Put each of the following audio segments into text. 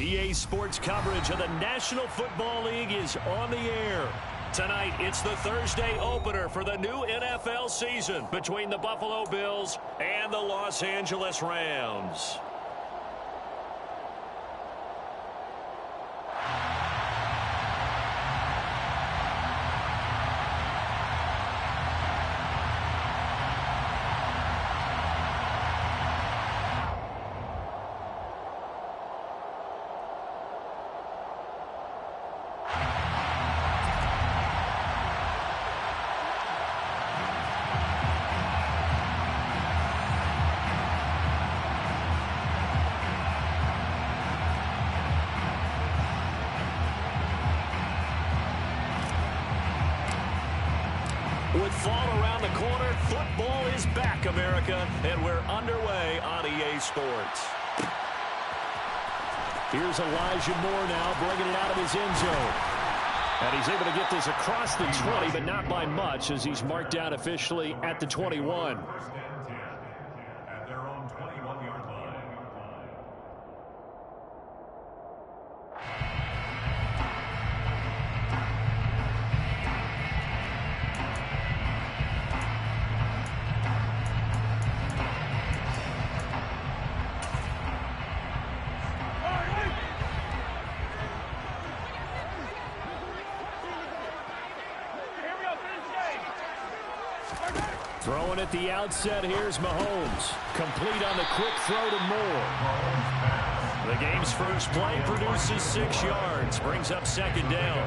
EA Sports coverage of the National Football League is on the air. Tonight, it's the Thursday opener for the new NFL season between the Buffalo Bills and the Los Angeles Rams. With fall around the corner, football is back, America, and we're underway on EA Sports. Here's Elijah Moore now bringing it out of his end zone. And he's able to get this across the 20, but not by much as he's marked down officially at the 21. At their own 21-yard line. Throwing at the outset, here's Mahomes. Complete on the quick throw to Moore. The game's first play produces 6 yards. Brings up second down.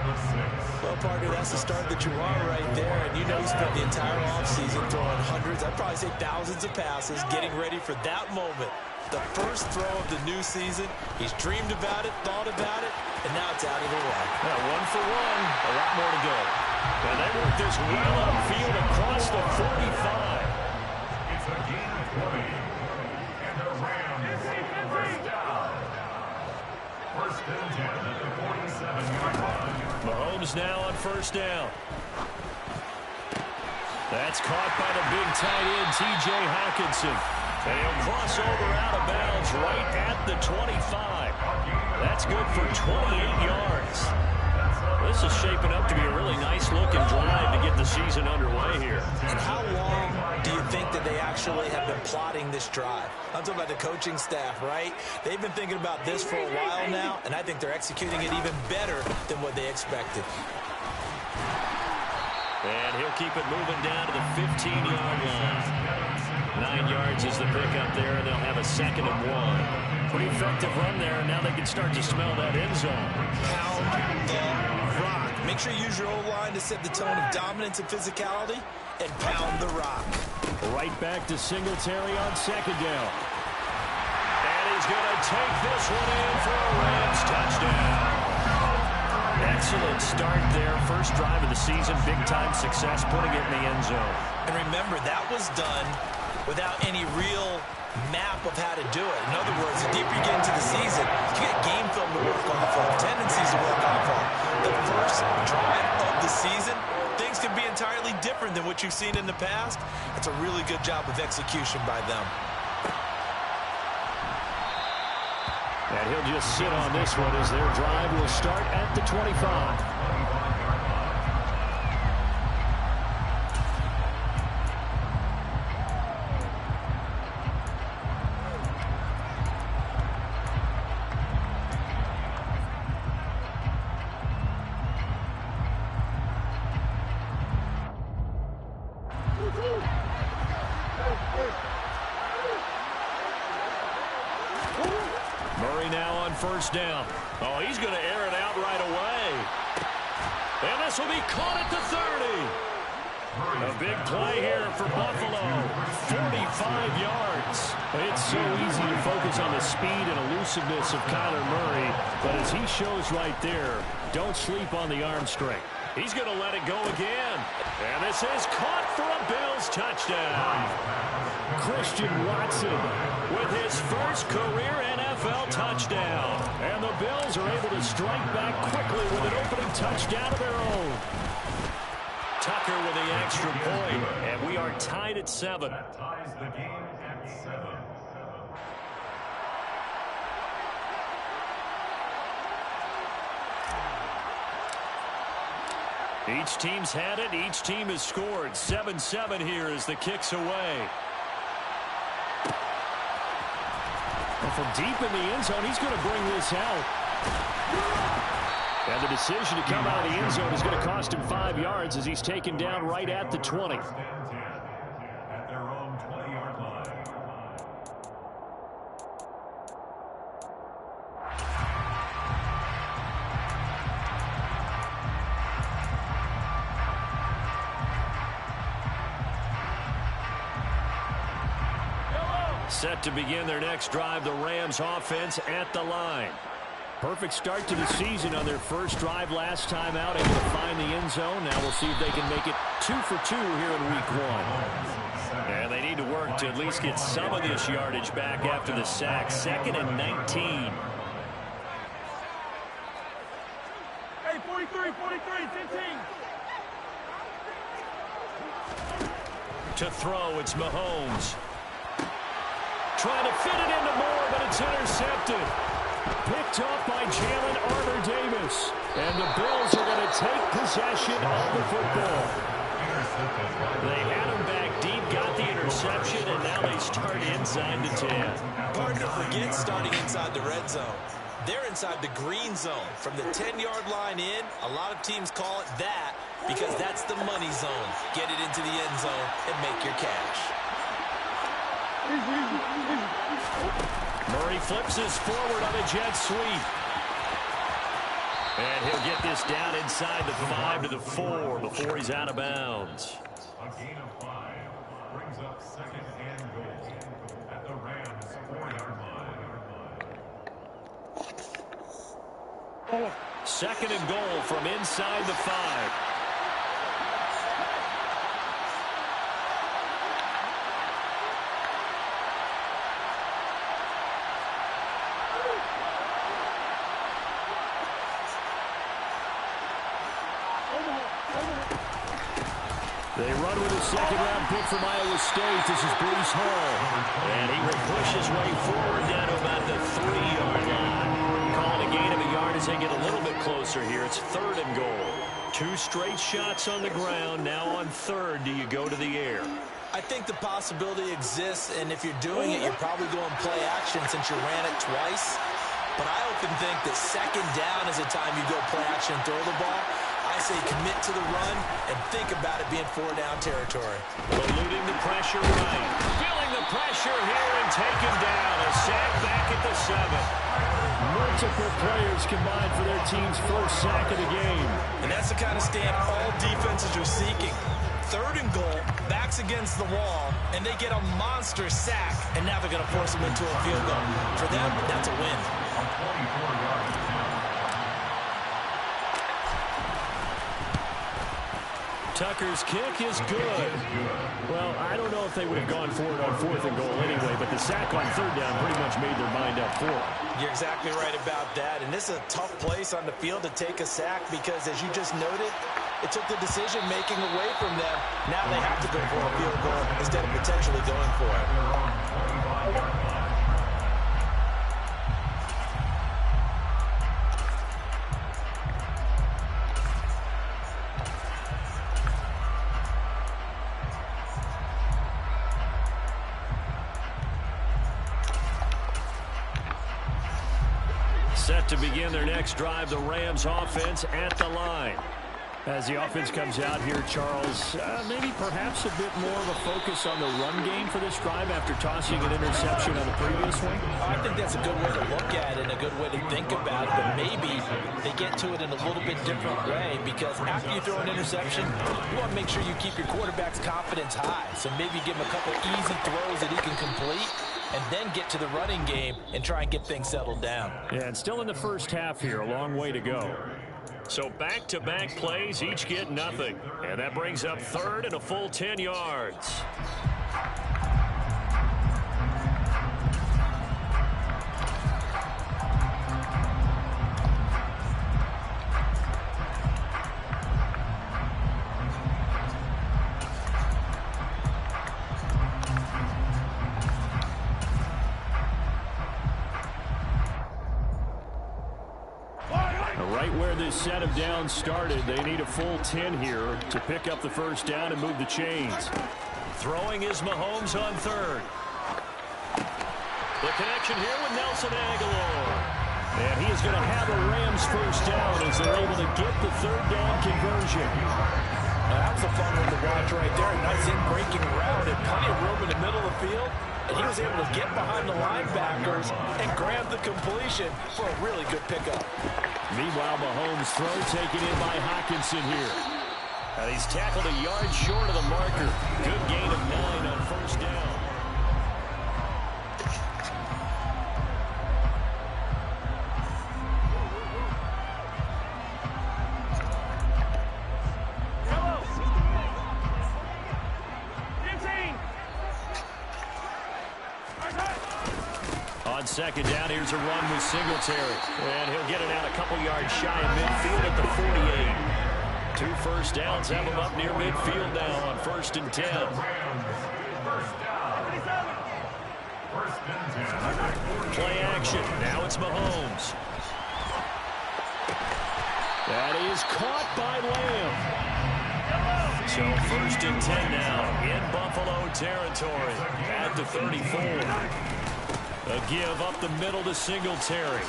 Well, Parker, that's the start that you want right there. And you know he spent the entire offseason throwing hundreds, I'd probably say thousands of passes, getting ready for that moment. The first throw of the new season. He's dreamed about it, thought about it, and now it's out of the way. One for one. A lot more to go. And they work this well upfield across the 45. It's a gain of 20. And the Rams first down. First and 10 at the 47-yard line. Mahomes now on first down. That's caught by the big tight end, T.J. Hawkinson. And he'll cross over out of bounds right at the 25. That's good for 28 yards. This is shaping up to be a really nice-looking drive to get the season underway here. And how long do you think that they actually have been plotting this drive? I'm talking about the coaching staff, right? They've been thinking about this for a while now, and I think they're executing it even better than what they expected. And he'll keep it moving down to the 15-yard line. 9 yards is the pickup there, and they'll have a 2nd and 1. Pretty effective run there, and now they can start to smell that end zone. Pound the rock. Make sure you use your O-line to set the tone of dominance and physicality, and pound the rock. Right back to Singletary on second down. And he's going to take this one in for a Rams touchdown. Excellent start there. First drive of the season. Big-time success, putting it in the end zone. And remember, that was done without any real map of how to do it. In other words, the deeper you get into the season, you get game film to work off of, tendencies to work off of. The first drive of the season, things can be entirely different than what you've seen in the past. It's a really good job of execution by them. And he'll just sit on this one as their drive will start at the 25. Murray now on first down. Oh, he's going to air it out right away. And this will be caught at the 30. A big play here for Buffalo. 45 yards. It's so easy to focus on the speed and elusiveness of Kyler Murray, but as he shows right there, don't sleep on the arm strength. He's going to let it go again. And this is caught for a Bills touchdown. Christian Watson with his first career NFL touchdown. And the Bills are able to strike back quickly with an opening touchdown of their own. Tucker with the extra point, and we are tied at 7. That ties the game at 7. Each team's had it. Each team has scored. 7-7 here as the kick's away. And from deep in the end zone, he's going to bring this out. And the decision to come out of the end zone is going to cost him 5 yards as he's taken down right at the 20. At their own 20-yard line. Set to begin their next drive, the Rams offense at the line. Perfect start to the season on their first drive last time out, able to find the end zone. Now we'll see if they can make it 2 for 2 here in week 1. And they need to work to at least get some of this yardage back after the sack. 2nd and 19. Hey, 43, 15. To throw, it's Mahomes. Trying to fit it into Moore, but it's intercepted. Picked up by Jalen Armour-Davis. And the Bills are going to take possession of the football. They had him back deep, got the interception, and now they start inside the 10. Hard to forget starting inside the red zone. They're inside the green zone. From the 10-yard line in, a lot of teams call it that because that's the money zone. Get it into the end zone and make your cash. Murray flips his forward on a jet sweep. And he'll get this down inside the 5 to the 4 before he's out of bounds. A gain of 5 brings up 2nd and goal at the Rams' 4-yard line. 2nd and goal from inside the 5. They run with a 2nd-round pick from Iowa State. This is Breece Hall. And he will push his way forward down to about the 3-yard line. Calling a gain of a yard as they get a little bit closer here. It's 3rd and goal. 2 straight shots on the ground. Now on 3rd, do you go to the air? I think the possibility exists, and if you're doing it, you're probably going play action since you ran it twice. But I often think that 2nd down is the time you go play action and throw the ball. I say commit to the run and think about it being 4-down territory. Eluding the pressure right. Feeling the pressure here and taken down. A sack back at the 7. Multiple players combined for their team's first sack of the game. And that's the kind of stand all defenses are seeking. 3rd and goal, backs against the wall, and they get a monster sack. And now they're going to force them into a field goal. For them, that's a win. A 24-yard attempt. Tucker's kick is good. Well, I don't know if they would have gone for it on 4th and goal anyway, but the sack on 3rd down pretty much made their mind up for it. You're exactly right about that, and this is a tough place on the field to take a sack because, as you just noted, it took the decision-making away from them. Now they have to go for a field goal instead of potentially going for it. Set to begin their next drive, the Rams offense at the line. As the offense comes out here, Charles, maybe perhaps a bit more of a focus on the run game for this drive after tossing an interception on the previous one? I think that's a good way to look at it and a good way to think about it, but maybe they get to it in a little bit different way because after you throw an interception, you want to make sure you keep your quarterback's confidence high. So maybe give him a couple easy throws that he can complete and then get to the running game and try and get things settled down. Yeah, and still in the first half here, a long way to go. So back-to-back plays, each get nothing. And that brings up 3rd and a full 10 yards. Right where this set of downs started, they need a full 10 here to pick up the first down and move the chains. Throwing is Mahomes on third. The connection here with Nelson Aguilar. And he is going to have a Rams first down as they're able to get the third down conversion. That was a fun one to watch right there. A nice in-breaking route and plenty of room in the middle of the field. And he was able to get behind the linebackers and grab the completion for a really good pickup. Meanwhile, Mahomes' throw taken in by Hockenson here. And he's tackled a yard short of the marker. Good gain of 9 on first down. On second down, here's a run with Singletary. And he'll get it out a couple yards shy of midfield at the 48. 2 first downs have him up near midfield now on 1st and 10. Play action. Now it's Mahomes. That is caught by Lamb. So 1st and 10 now in Buffalo territory at the 34. A give up the middle to Singletary.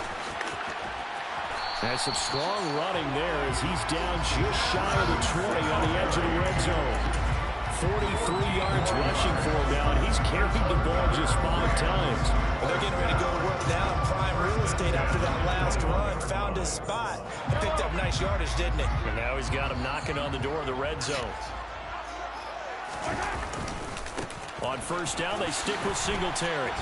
Has some strong running there as he's down just shy of the 20 on the edge of the red zone. 43 yards rushing for him now, and he's carried the ball just 5 times. Well, they're getting ready to go to work now in prime real estate after that last run. Found his spot and picked up nice yardage, didn't he? And now he's got him knocking on the door of the red zone. On first down, they stick with Singletary.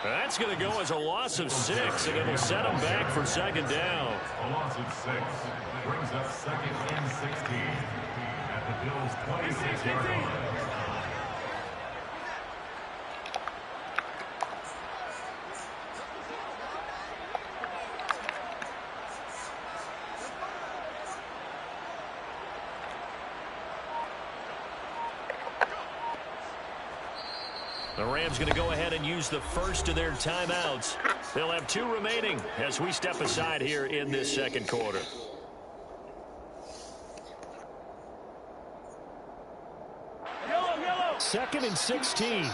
That's going to go as a loss of 6, and it'll set him back for second down. A loss of 6 brings up 2nd and 16 at the Bills' 26-yard line. The Rams going to go ahead and use the first of their timeouts. They'll have 2 remaining as we step aside here in this second quarter. Yellow. 2nd and 16.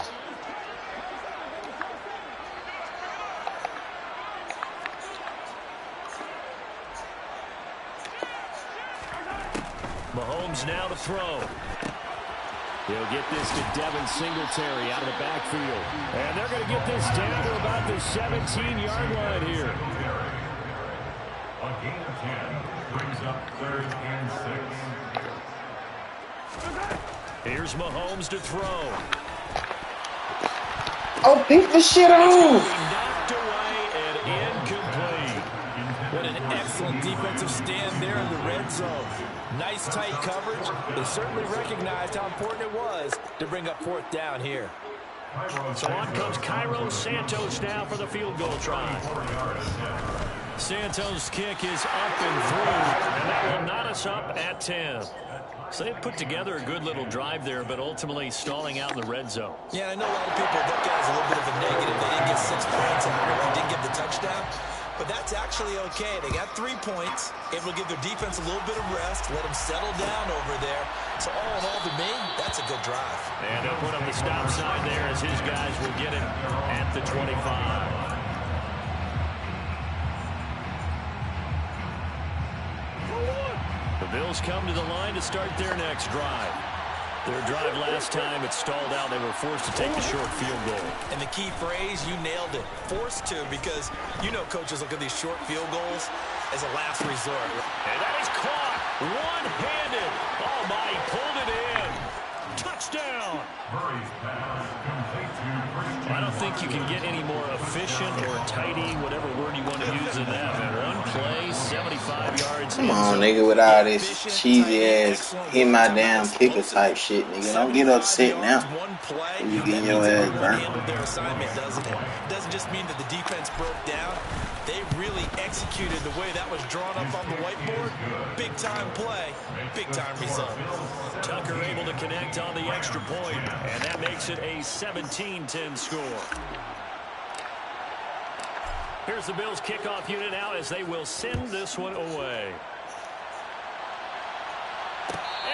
Mahomes now to throw. He'll get this to Devin Singletary out of the backfield. And they're going to get this down to about the 17-yard line here. A gain of 10 brings up 3rd and 6. Here's Mahomes to throw. Oh, beat the shit on. Knocked away and incomplete. What an excellent defensive stand there in the red zone. Nice tight coverage. They certainly recognized how important it was to bring up 4th down here. So on comes Cairo Santos now for the field goal try. Santos' kick is up and through, and that will knot us up at 10. So they put together a good little drive there, but ultimately stalling out in the red zone. Yeah, I know a lot of people look at it as a little bit of a negative. They didn't get 6 points out of it. They didn't get the touchdown. But that's actually okay. They got 3 points. Able to give their defense a little bit of rest, let them settle down over there. So all in all, to me, that's a good drive. And they'll put up the stop sign there as his guys will get it at the 25. The Bills come to the line to start their next drive. Their drive last time, it stalled out. They were forced to take the short field goal. And the key phrase, you nailed it. Forced to, because you know coaches look at these short field goals as a last resort. And that is caught one-handed. Oh, my, he pulled it in. Touchdown. Murray's pass complete to Christian. I don't think you can get any more efficient or tidy, whatever word you want to use in that. One play, 75 yards. Come on, nigga, with all this cheesy ass hit my damn kicker type shit, nigga. Don't get upset now. You getting your ass burnt. Their assignment, doesn't it? It doesn't just mean that the defense broke down. They really executed the way that was drawn up on the whiteboard. Big time play, big time result. Tucker able to connect on the extra point, and that makes it a 17-10 score. Here's the Bills kickoff unit now as they will send this one away.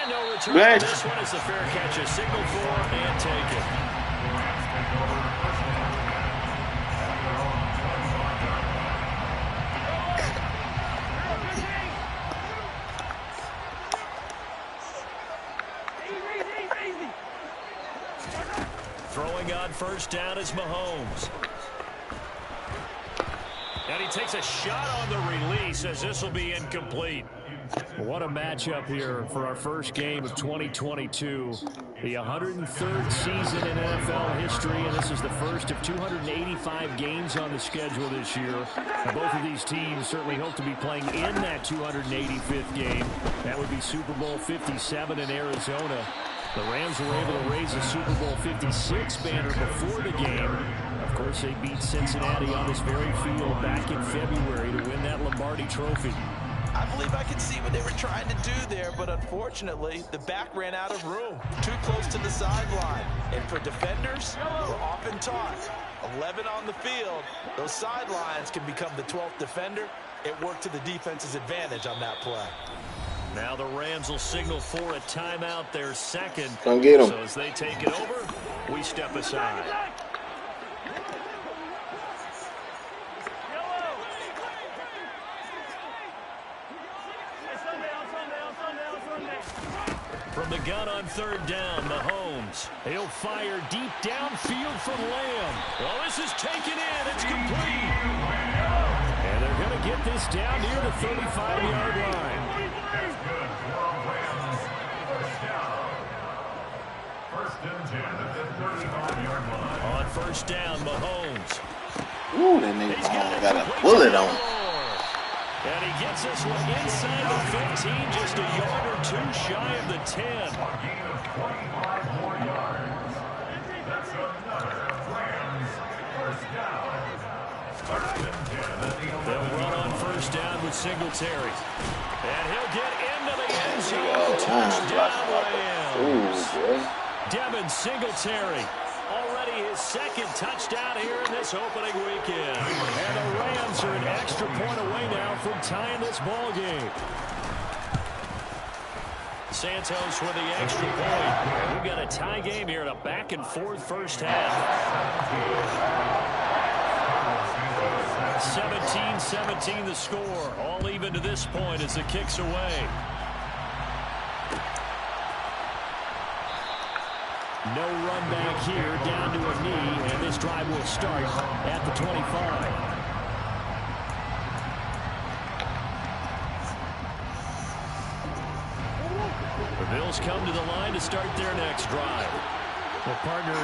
And no return on this one as the fair catch is signaled for and taken. Throwing on first down is Mahomes. And he takes a shot on the release as this will be incomplete. What a matchup here for our first game of 2022. The 103rd season in NFL history, and this is the first of 285 games on the schedule this year. Now, both of these teams certainly hope to be playing in that 285th game. That would be Super Bowl 57 in Arizona. The Rams were able to raise a Super Bowl 56 banner before the game. Of course, they beat Cincinnati on this very field back in February to win that Lombardi Trophy. I believe I can see what they were trying to do there, but unfortunately, the back ran out of room. Too close to the sideline. And for defenders, we're often taught, 11 on the field, those sidelines can become the 12th defender. It worked to the defense's advantage on that play. Now the Rams will signal for a timeout, their second. Come get 'em. So as they take it over, we step aside. From the gun on third down, Mahomes. He'll fire deep downfield from Lamb. Well, this is taken in. It's complete. And they're going to get this down near the 35-yard line. That's good for Rams. First down. First and 10 at the 35-yard line. On first down, Mahomes. Ooh, that nigga Mahomes got a bullet on him. And he gets this one inside the 15, just a yard or two shy of the 10. A gain of 25 more yards. That's another Rams first down. First and 10 at the 11. They'll run on first down with Singletary. And he'll get into the end zone. Touchdown, Rams. Devin Singletary. Already his second touchdown here in this opening weekend. And the Rams are an extra point away now from tying this ball game. Santos with the extra point. We've got a tie game here in a back-and-forth first half. 17-17 the score. All even to this point as the kick's away. No run back here, down to a knee, and this drive will start at the 25. The Bills come to the line to start their next drive. Well, partner,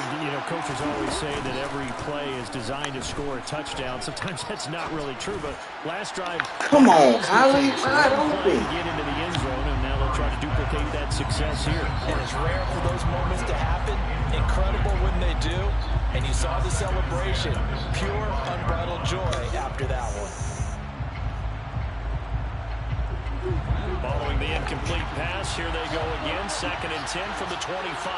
coaches always say that every play is designed to score a touchdown. Sometimes that's not really true, but last drive... Come on, Kylie, wide open. Get into the end zone, and now they'll try to duplicate that success here. And it's rare for those moments to happen. Incredible when they do. And you saw the celebration. Pure, unbridled joy after that one. Following the incomplete pass, here they go again. 2nd and 10 from the 25.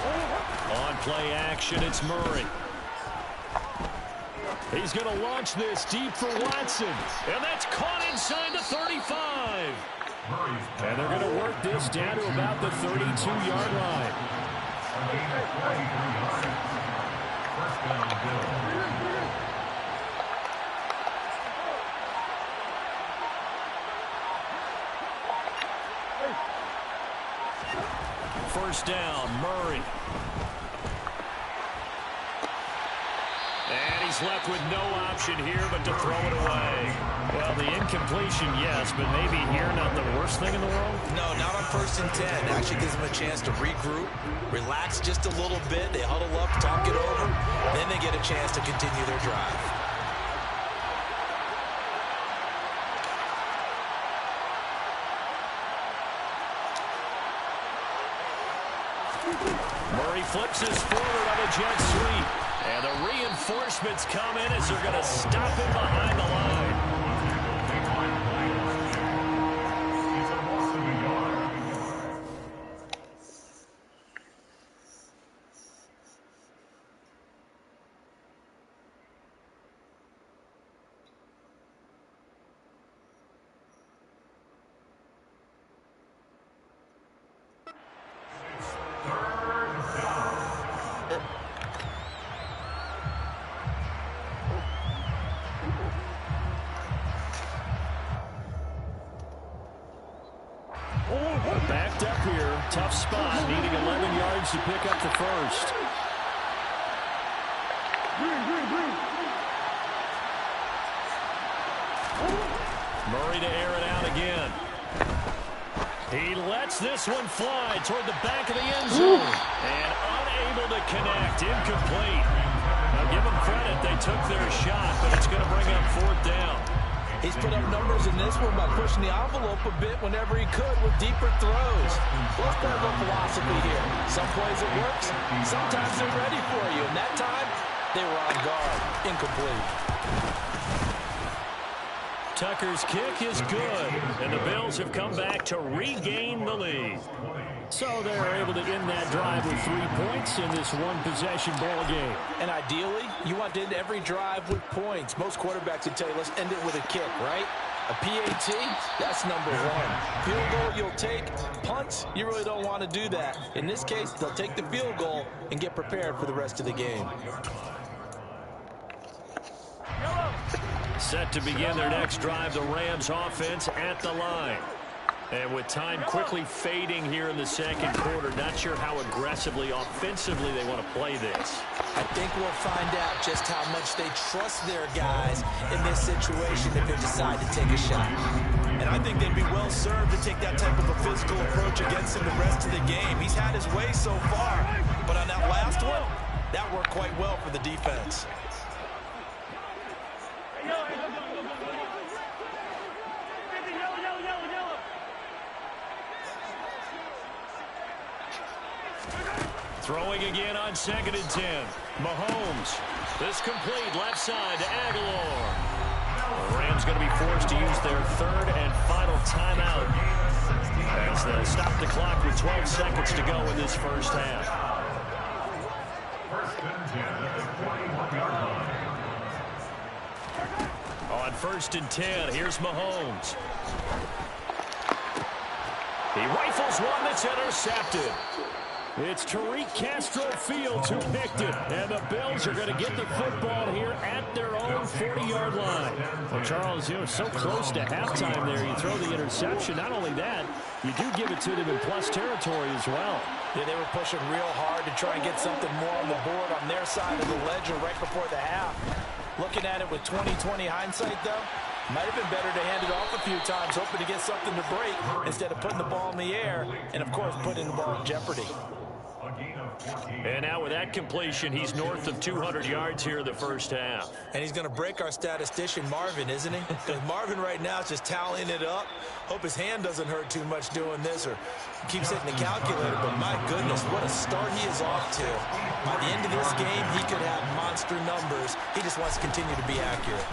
On play action, it's Murray. He's going to launch this deep for Watson. And that's caught inside the 35. And they're going to work this down to about the 32-yard line. First down, Murray. And he's left with no option here but to throw it away. Well, the incompletion, yes, but maybe here not the worst thing in the world? No, not on 1st and 10. It actually gives them a chance to regroup, relax just a little bit. They huddle up, talk it over. Then they get a chance to continue their drive. Murray flips his forward on a jet sweep. And the reinforcements come in as they're going to stop him behind the line. step here. Tough spot, needing 11 yards to pick up the first. Murray to air it out again. He lets this one fly toward the back of the end zone. And unable to connect. Incomplete. Now give them credit. They took their shot, but it's going to bring up 4th down. He's put up numbers in this one by pushing the envelope a bit whenever he could with deeper throws. Let's go with philosophy here. Some plays it works. Sometimes they're ready for you. And that time, they were on guard. Incomplete. Tucker's kick is good, and the Bills have come back to regain the lead. So they're able to end that drive with 3 points in this one-possession ball game. And ideally, you want to end every drive with points. Most quarterbacks would tell you, let's end it with a kick, right? A PAT, that's number 1. Field goal, you'll take. Punts, you really don't want to do that. In this case, they'll take the field goal and get prepared for the rest of the game. Set to begin their next drive, the Rams offense at the line. And with time quickly fading here in the second quarter, not sure how aggressively, offensively they want to play this. I think we'll find out just how much they trust their guys in this situation if they decide to take a shot. And I think they'd be well served to take that type of a physical approach against him the rest of the game. He's had his way so far, but on that last one, that worked quite well for the defense. Throwing again on 2nd and 10. Mahomes. This complete left side to Aguilar. The Rams going to be forced to use their 3rd and final timeout as they'll stop the clock with 12 seconds to go in this first half. 1st and 10 at the 21-yard line. On 1st and 10, here's Mahomes. He rifles one that's intercepted. It's Tariq Castro Fields who picked it, and the Bills are going to get the football here at their own 40-yard line. Well, Charles, you know, so close to halftime there, you throw the interception. Not only that, you do give it to them in plus territory as well. Yeah, they were pushing real hard to try and get something more on the board on their side of the ledger right before the half. Looking at it with 20/20 hindsight, though, might have been better to hand it off a few times, hoping to get something to break instead of putting the ball in the air and, of course, putting the ball in jeopardy. And now with that completion, he's north of 200 yards here in the first half. And he's going to break our statistician, Marvin, isn't he? Because Marvin right now is just tallying it up. Hope his hand doesn't hurt too much doing this or keeps hitting the calculator. But my goodness, what a start he is off to. By the end of this game, he could have monster numbers. He just wants to continue to be accurate.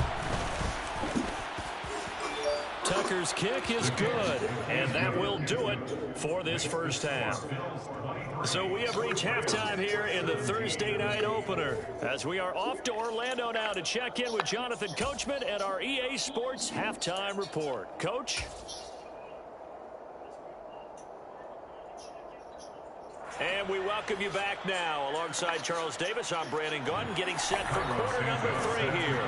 Tucker's kick is good, and that will do it for this first half. So we have reached halftime here in the Thursday night opener as we are off to Orlando now to check in with Jonathan Coachman and our EA Sports halftime report. Coach? And we welcome you back now. Alongside Charles Davis, I'm Brandon Gunn, getting set for quarter number 3 here.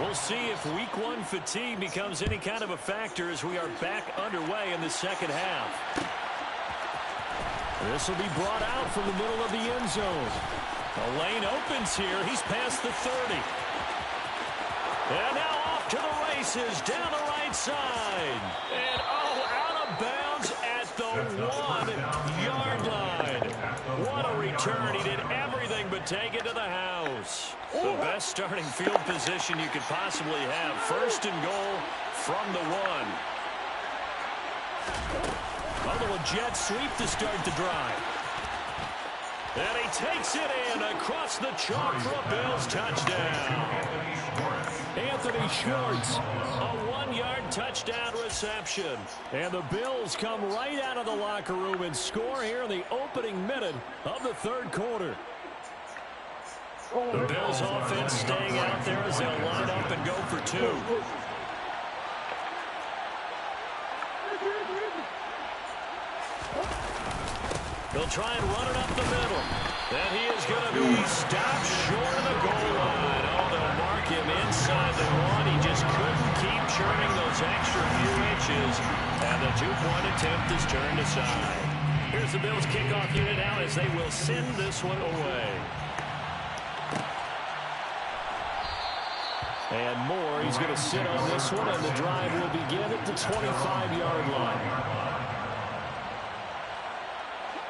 We'll see if week 1 fatigue becomes any kind of a factor as we are back underway in the second half. This will be brought out from the middle of the end zone. The lane opens here. He's past the 30. And now off to the races down the right side. And out of bounds at the 1-yard line. What a return. He did everything but take it to the house. The best starting field position you could possibly have. 1st and goal from the 1. A little jet sweep to start the drive. And he takes it in across the chalk for a Bills touchdown. Anthony Schwartz, a 1-yard touchdown reception. And the Bills come right out of the locker room and score here in the opening minute of the 3rd quarter. The Bills offense staying out there as they'll line up and go for 2. They'll try and run it up the middle. And he is going to be stopped short of the goal line. Oh, they'll mark him inside the 1. He just couldn't keep churning those extra few inches. And the 2-point attempt is turned aside. Here's the Bills kickoff unit now as they will send this one away. And Moore, he's going to sit on this one, and the drive will begin at the 25-yard line.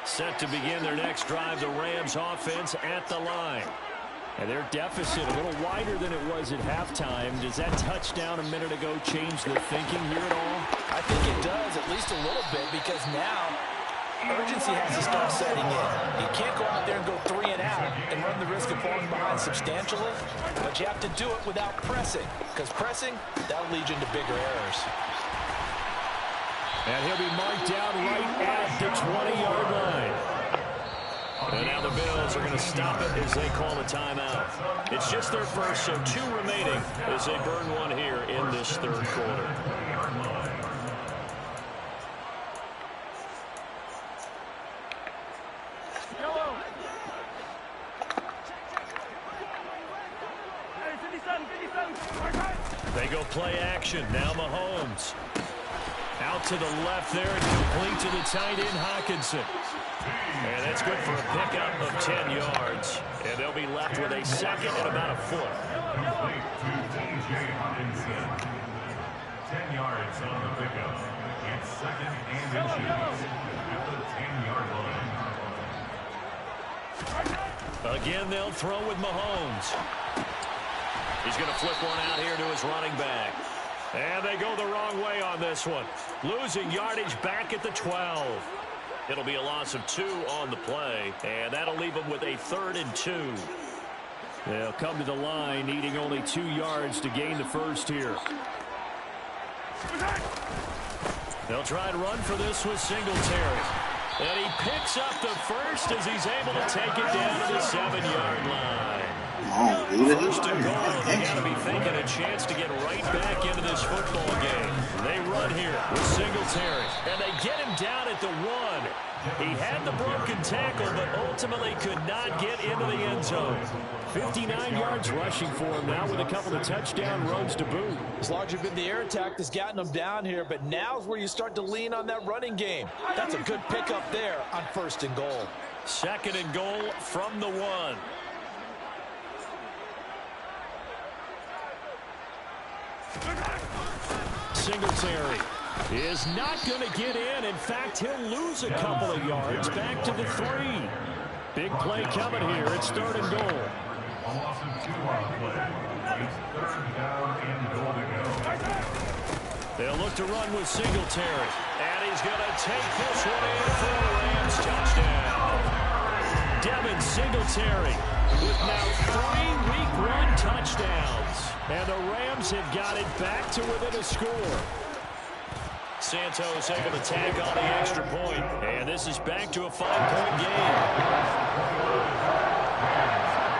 Set to begin their next drive, the Rams offense at the line. And their deficit a little wider than it was at halftime. Does that touchdown a minute ago change the thinking here at all? I think it does, at least a little bit, because now urgency has to start setting in. You can't go out there and go 3 and out and run the risk of falling behind substantially, but you have to do it without pressing, because pressing, that'll lead you into bigger errors. And he'll be marked down right at the 20-yard line. And now the Bills are going to stop it as they call a timeout. It's just their first, so 2 remaining as they burn one here in this third quarter. They go play action. Now Mahomes. Out to the left there and complete to the tight end Hockenson. And that's good for a pickup of 10 yards. And they'll be left with a second and about a foot. Complete to T.J. Hockenson. 10 yards on the pickup. It's second and inches at the 10-yard line. Again, they'll throw with Mahomes. He's going to flip one out here to his running back. And they go the wrong way on this one. Losing yardage back at the 12. It'll be a loss of 2 on the play, and that'll leave them with a 3rd and 2. They'll come to the line, needing only 2 yards to gain the first here. They'll try and run for this with Singletary. And he picks up the first as he's able to take it down to the 7-yard line. First and goal, they got to be thinking a chance to get right back into this football game. They run here with Singletary, and they get him down at the 1. He had the broken tackle, but ultimately could not get into the end zone. 59 yards rushing for him now with a couple of touchdown runs to boot. It's largely been the air attack that's gotten him down here, but now's where you start to lean on that running game. That's a good pickup there on 1st and goal. 2nd and goal from the 1. Singletary is not going to get in. In fact, he'll lose a couple of yards back to the 3. Big play coming here. It's 3rd and goal. A loss of 2 on the play. It's 3rd down and goal to go. They'll look to run with Singletary. And he's going to take this one in for a Rams touchdown. Devin Singletary with now 3 Week 1 touchdowns. And the Rams have got it back to within a score. Santos able to tag on the extra point. And this is back to a 5-point game.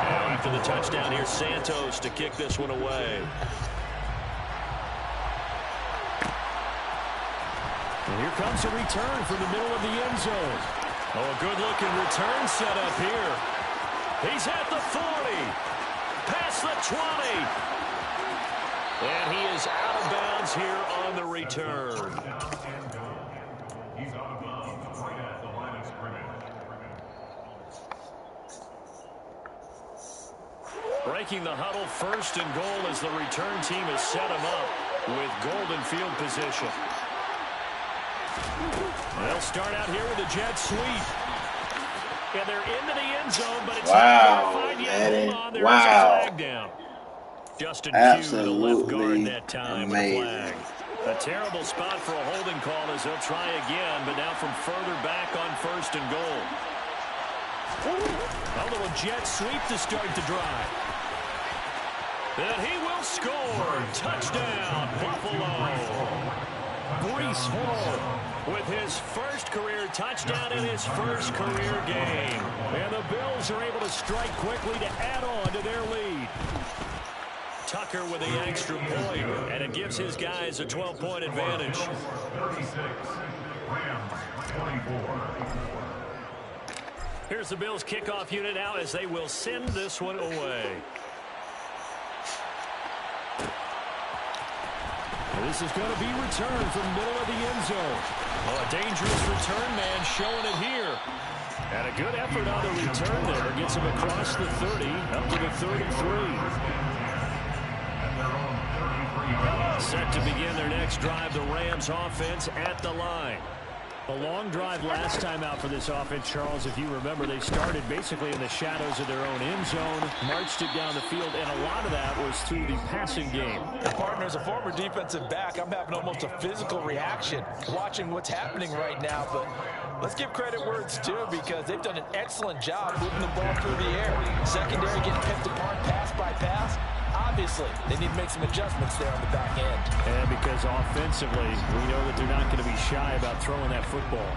And after the touchdown here, Santos to kick this one away. And here comes a return from the middle of the end zone. Oh, a good-looking return set up here. He's at the 40. Past the 20. And he is out of bounds here on the return. He's out of bounds right at the line of scrimmage. Breaking the huddle, 1st and goal as the return team has set him up with golden field position. They'll start out here with a jet sweep. And they're into the end zone, but it's not going to find yet. Hold on, there's a flag down. Justin Pugh, the left guard that time with a flag. A terrible spot for a holding call as they'll try again, but now from further back on 1st and goal. A little jet sweep to start the drive. And he will score. Touchdown, Buffalo. Breece Hall with his first career touchdown in his first career game. And the Bills are able to strike quickly to add on to their lead. Tucker with the extra point, and it gives his guys a 12-point advantage. 36, Rams 24. Here's the Bills kickoff unit now as they will send this one away. This is going to be returned from the middle of the end zone. Well, a dangerous return man showing it here. And a good effort on the return there. Gets him across the 30, up to the 33. Set to begin their next drive, the Rams offense at the line. A long drive last time out for this offense, Charles. If you remember, they started basically in the shadows of their own end zone, marched it down the field, and a lot of that was through the passing game. Partner, as a former defensive back, I'm having almost a physical reaction watching what's happening right now. But let's give credit where it's due, because they've done an excellent job moving the ball through the air. Secondary getting picked apart pass by pass. Obviously, they need to make some adjustments there on the back end. And because offensively, we know that they're not going to be shy about throwing that football.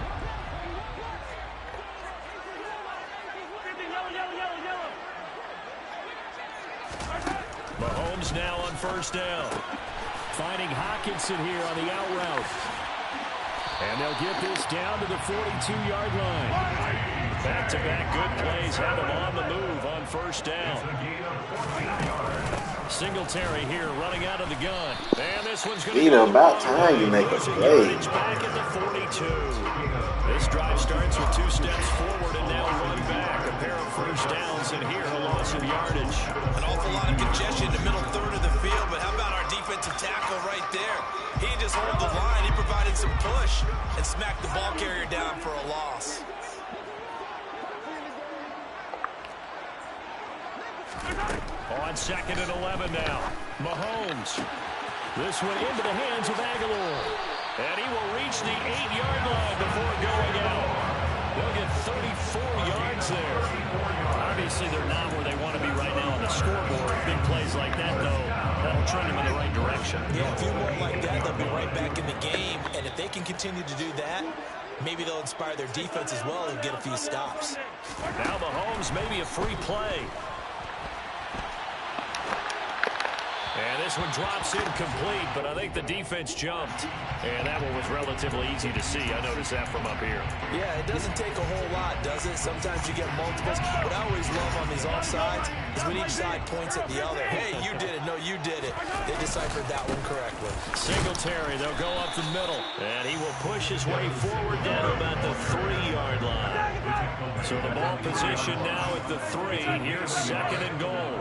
Mahomes now on first down. Finding Hockenson here on the out route. And they'll get this down to the 42-yard line. Back-to-back good plays have them on the move on first down. Singletary here running out of the gun. And this one's going to be about time you make a play. Back at the 42. This drive starts with 2 steps forward and now 1 back. A pair of first downs, and here a loss of yardage. An awful lot of congestion in the middle third of the field, but how about our defensive tackle right there? He just hold the line. He provided some push and smacked the ball carrier down for a loss. On 2nd and 11 now. Mahomes. This one into the hands of Aguilar. And he will reach the 8-yard line before going out. They'll get 34 yards there. Obviously, they're not where they want to be right now on the scoreboard. Big plays like that, though, that'll trend them in the right direction. Yeah, a few more like that, they'll be right back in the game. And if they can continue to do that, maybe they'll inspire their defense as well and get a few stops. Now Mahomes, maybe a free play. And this one drops incomplete, but I think the defense jumped. And that one was relatively easy to see. I noticed that from up here. Yeah, it doesn't take a whole lot, does it? Sometimes you get multiples. What I always love on these offsides is when each side points at the other. Hey, you did it. No, you did it. They deciphered that one correctly. Singletary, they'll go up the middle. And he will push his way forward down to about the 3-yard line. So the ball position now at the 3. Here's 2nd and goal.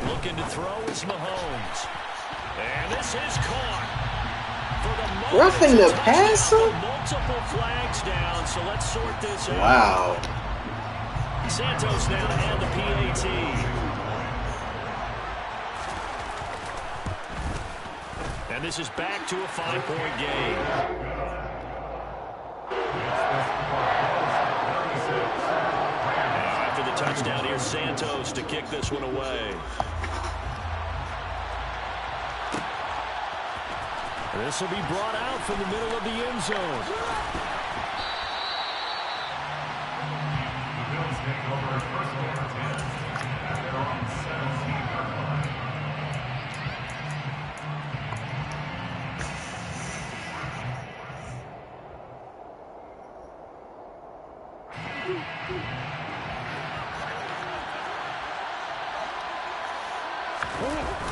Looking to throw is Mahomes. And this is caught. Roughing the passer? Multiple flags down, so let's sort this out. Wow. Santos now and the PAT. And this is back to a 5-point game. Now after the touchdown, here's Santos to kick this one away. This will be brought out from the middle of the end zone. The Bills take over first and 10 at their own 17-yard line.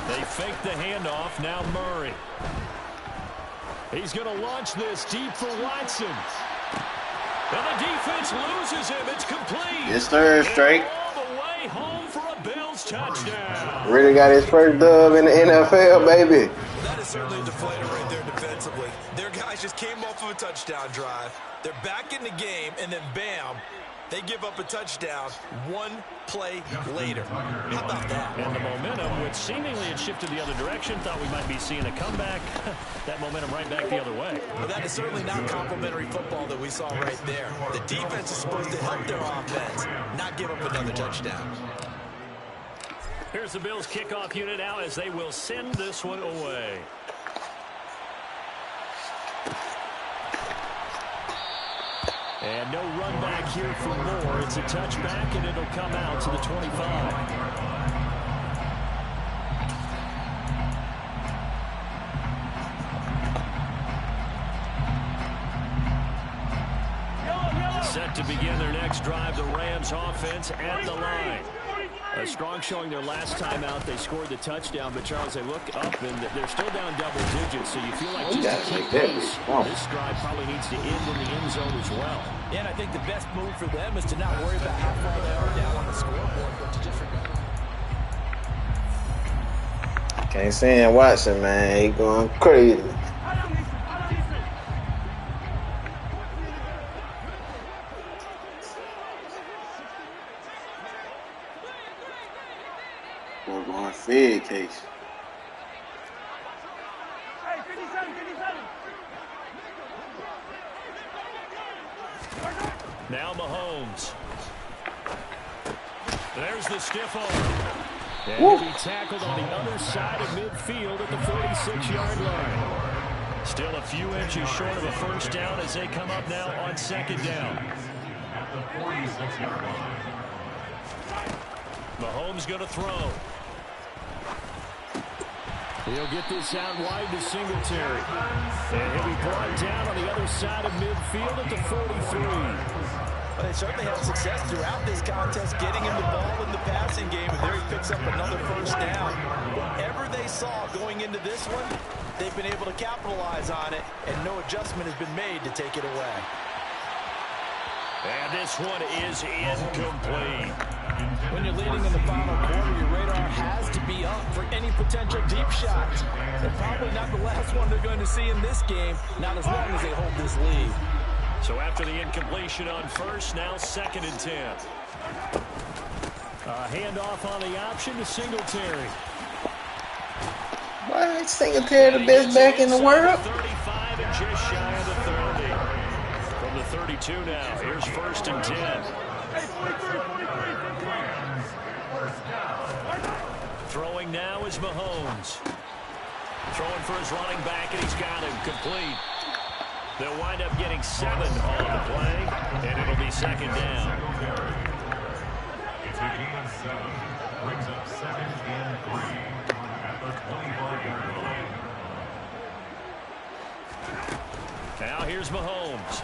They fake the handoff. Now Murray. He's going to launch this deep for Watson. And the defense loses him. It's complete. Yes, sir, straight. All the way home for a Bills touchdown. Really got his first dub in the NFL, baby. That is certainly a deflator right there defensively. Their guys just came off of a touchdown drive. They're back in the game, and then bam, they give up a touchdown 1 play later. How about that? And the momentum, which seemingly had shifted the other direction, thought we might be seeing a comeback. That momentum right back the other way. But that is certainly not complimentary football that we saw right there. The defense is supposed to help their offense, not give up another touchdown. Here's the Bills kickoff unit now as they will send this one away. And no run back here for Moore. It's a touchback, and it'll come out to the 25. Set to begin their next drive, the Rams offense at the line. A A strong showing their last time out. They scored the touchdown, but Charles, they look up and they're still down double digits. So you feel like just to keep pace, this drive probably needs to end in the end zone as well. Yeah, and I think the best move for them is to not worry about how far they are down on the scoreboard, but to just remember. Can't stand Watson, man. He going crazy. We're going Fed case. Hey, 57, 57. Now Mahomes. There's the stiff arm. And he'll be tackled on the other side of midfield at the 46-yard line. Still a few inches short of a first down as they come up now on second down. At the 46-yard line. Mahomes going to throw. He'll get this out wide to Singletary. And he'll be brought down on the other side of midfield at the 43. Well, they certainly had success throughout this contest getting him the ball in the passing game, and there he picks up another first down. Whatever they saw going into this one, they've been able to capitalize on it, and no adjustment has been made to take it away. And this one is incomplete. When you're leading in the final quarter, your radar has to be up for any potential deep shots. And probably not the last one they're going to see in this game, not as long as they hold this lead. So after the incompletion on first, now 2nd and 10. Handoff on the option to Singletary. Why Singletary the best back in the world? 35 and just shy of the 30. From the 32 now, here's 1st and 10. Hey, 43, 43, Throwing now is Mahomes. Throwing for his running back, and he's got him complete. They'll wind up getting 7 on the play, and it'll be 2nd down. It's a gain of 7. Brings up 2nd and 3 at the 25-yard line. Now here's Mahomes.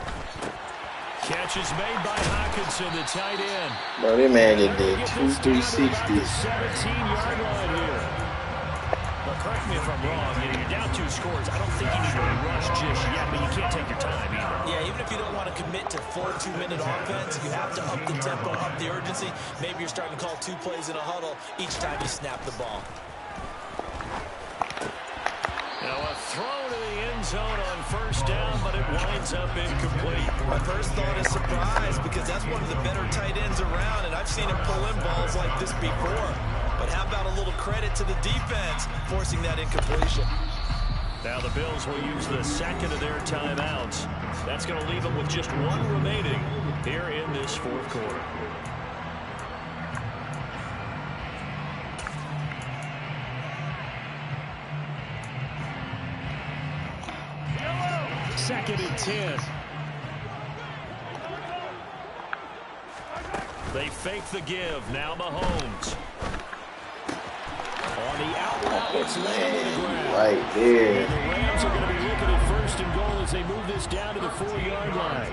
Catch is made by Hockenson, the tight end. Bro, this man just did 2 360s. 17-yard line here. Well, correct me if I'm wrong. You're down 2 scores. I don't think you need to rush just yet, but you can't take your time either. Yeah, even if you don't want to commit to full 2-minute offense, you have to up the tempo, up the urgency. Maybe you're starting to call 2 plays in a huddle each time you snap the ball. Now a throw to the end zone on first down, but it winds up incomplete. My first thought is surprise, because that's one of the better tight ends around, and I've seen him pull in balls like this before. But how about a little credit to the defense forcing that incompletion? Now the Bills will use the 2nd of their timeouts. That's going to leave them with just 1 remaining here in this 4th quarter. Second and 10. They fake the give. Now Mahomes. On the out route, it's landed on the ground. Right there. And the Rams are going to be looking at 1st and goal as they move this down to the 4-yard line.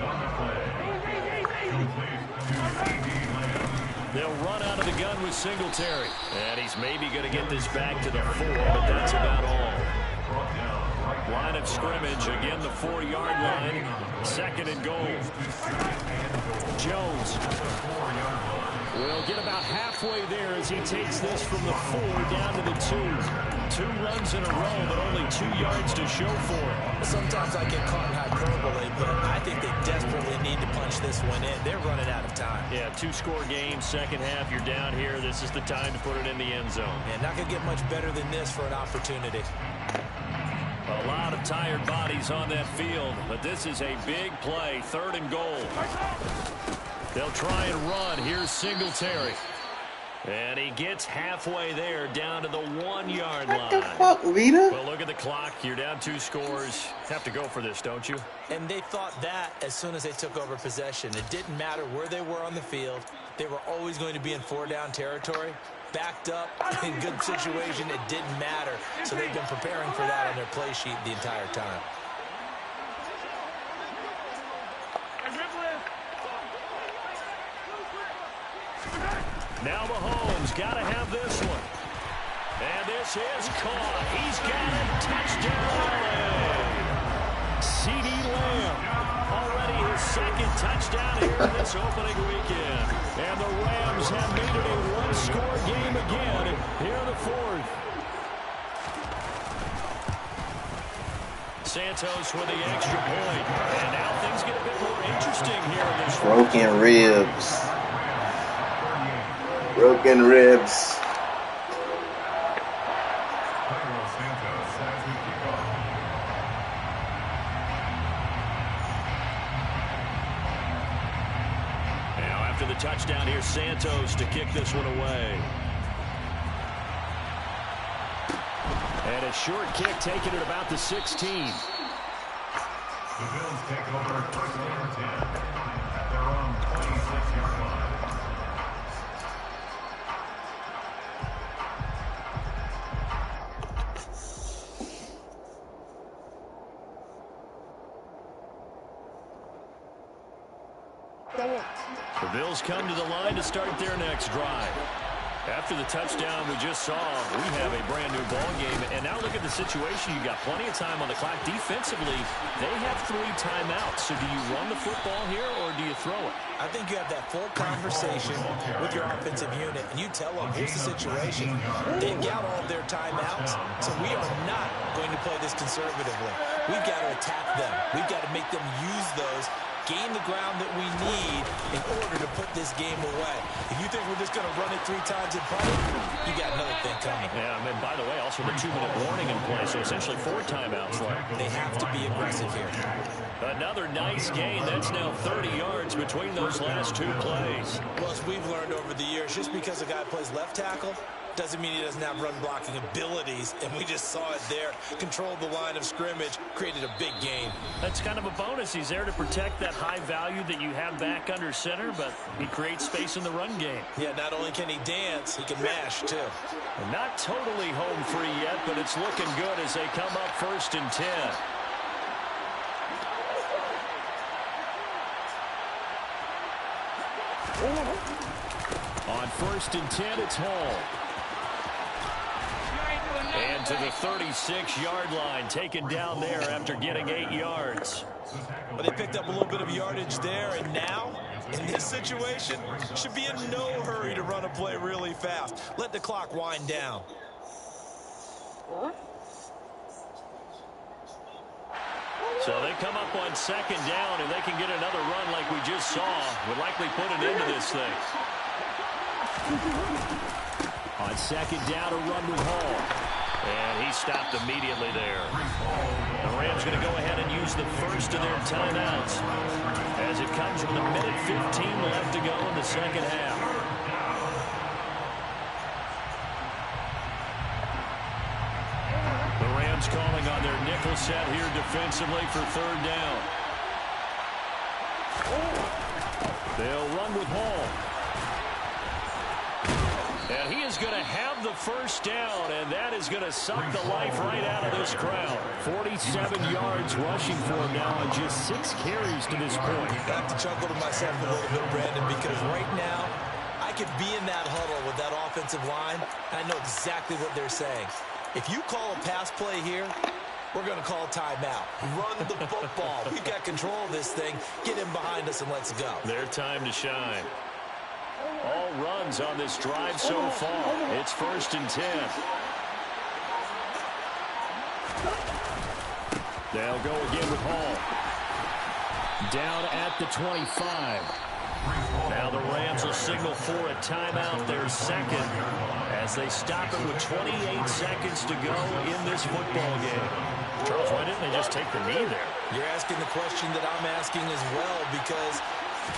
They'll run out of the gun with Singletary. And he's maybe going to get this back to the 4, but that's about all. Line of scrimmage, again the 4-yard line. 2nd and goal. Jones will get about halfway there as he takes this from the 4 down to the 2. 2 runs in a row, but only 2 yards to show for it. Sometimes I get caught in hyperbole, but I think they desperately need to punch this one in. They're running out of time. Yeah, 2-score game, second half, you're down here. This is the time to put it in the end zone. And not going to get much better than this for an opportunity. A lot of tired bodies on that field, but this is a big play. 3rd and goal. They'll try and run. Here's Singletary. And he gets halfway there, down to the 1-yard line. What the fuck, Vita? Well, look at the clock. You're down 2 scores. Have to go for this, don't you? And they thought that as soon as they took over possession. It didn't matter where they were on the field. They were always going to be in 4-down territory. Backed up, in good situation, it didn't matter. So they've been preparing for that on their play sheet the entire time. Now Mahomes Rams got to have this one. And this is caught. He's got it. Touchdown, CeeDee Lamb. Already his second touchdown here in this opening weekend. And the Rams have made it a one-score game again here in the fourth. Santos with the extra point. And now things get a bit more interesting here in this broken ribs. Broken ribs. Now after the touchdown, here's Santos to kick this one away. And a short kick taken at about the 16. The Bills take over first and 10 at their own 26-yard line. The Bills come to the line to start their next drive. After the touchdown we just saw, we have a brand new ball game. And now look at the situation. You've got plenty of time on the clock. Defensively, they have 3 timeouts. So do you run the football here or do you throw it? I think you have that full conversation with your offensive unit, and you tell them, here's the situation. They've got all of their timeouts, so we are not going to play this conservatively. We've got to attack them. We've got to make them use those, gain the ground that we need in order to put this game away. If you think we're just going to run it 3 times and punt it, you got another thing coming. Yeah, and by the way, also the 2-minute warning in play, so essentially 4 timeouts left. They have to be aggressive here. Another nice gain. That's now 30 yards between those last 2 plays. Well, as we've learned over the years, just because a guy plays left tackle doesn't mean he doesn't have run blocking abilities, and we just saw it there. Controlled the line of scrimmage, created a big gain. That's kind of a bonus. He's there to protect that high value that you have back under center, but he creates space in the run game. Yeah, not only can he dance, he can mash, too. And not totally home free yet, but it's looking good as they come up 1st and 10. On 1st and 10, it's Hall. And to the 36-yard line, taken down there after getting 8 yards. But they picked up a little bit of yardage there, and now, in this situation, should be in no hurry to run a play really fast. Let the clock wind down. So they come up on 2nd down, and they can get another run like we just saw. Would likely put an end to this thing. On 2nd down, a run with Hall. And he stopped immediately there. The Rams going to go ahead and use the first of their timeouts as it comes with 1:15 left to go in the second half. The Rams calling on their nickel set here defensively for 3rd down. They'll run with Hall. And he is going to have the first down, and that is going to suck the life right out of this crowd. 47 yards rushing for him now on just 6 carries to this point. I have to chuckle to myself a little bit, Brandon, because right now I could be in that huddle with that offensive line. I know exactly what they're saying. If you call a pass play here, we're going to call timeout. Run the football. We've got control of this thing. Get him behind us and let's go. Their time to shine. All runs on this drive so far. It's 1st and 10. They'll go again with Hall. Down at the 25. Now the Rams will signal for a timeout, their second, as they stop it with 28 seconds to go in this football game. Charles, why didn't they just take the knee there? You're asking the question that I'm asking as well, because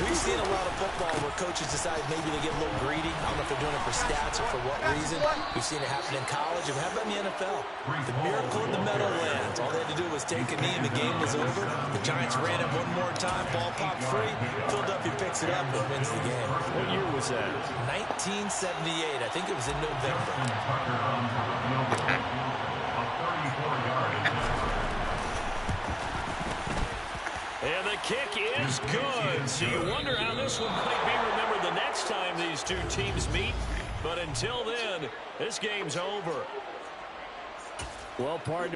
we've seen a lot of football where coaches decide maybe to get a little greedy. I don't know if they're doing it for stats or for what reason. We've seen it happen in college. And how about in the NFL? The miracle in the Meadowlands. All they had to do was take a knee and the game was over. The Giants ran it one more time. Ball popped free. Philadelphia picks it up and wins the game. What year was that? 1978. I think it was in November. And the kick is good. So you wonder how this one might be remembered the next time these two teams meet. But until then, this game's over. Well, partner.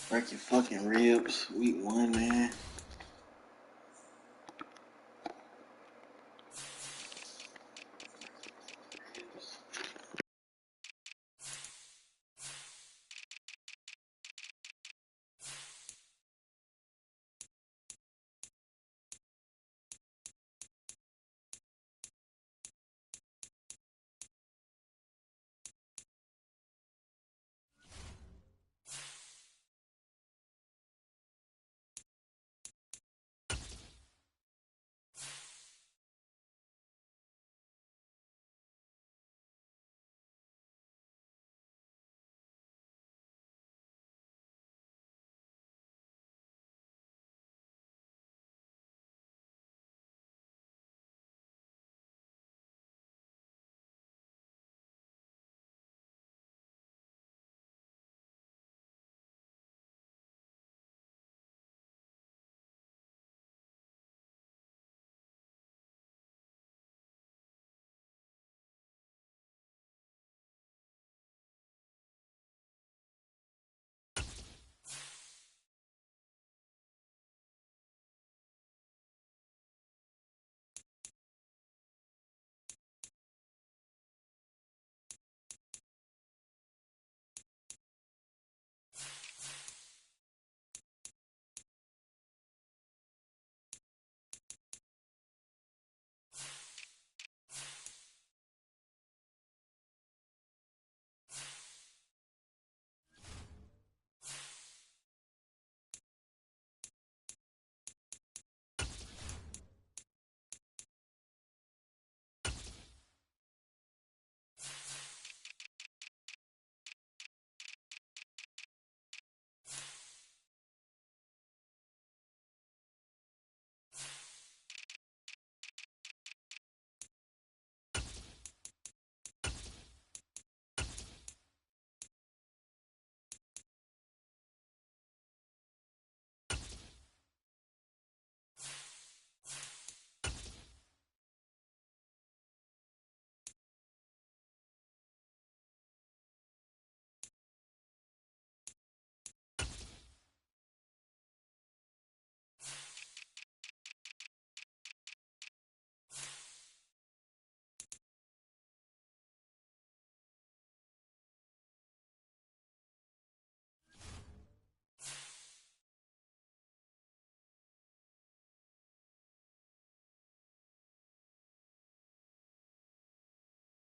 Break your fucking ribs. Week 1, man.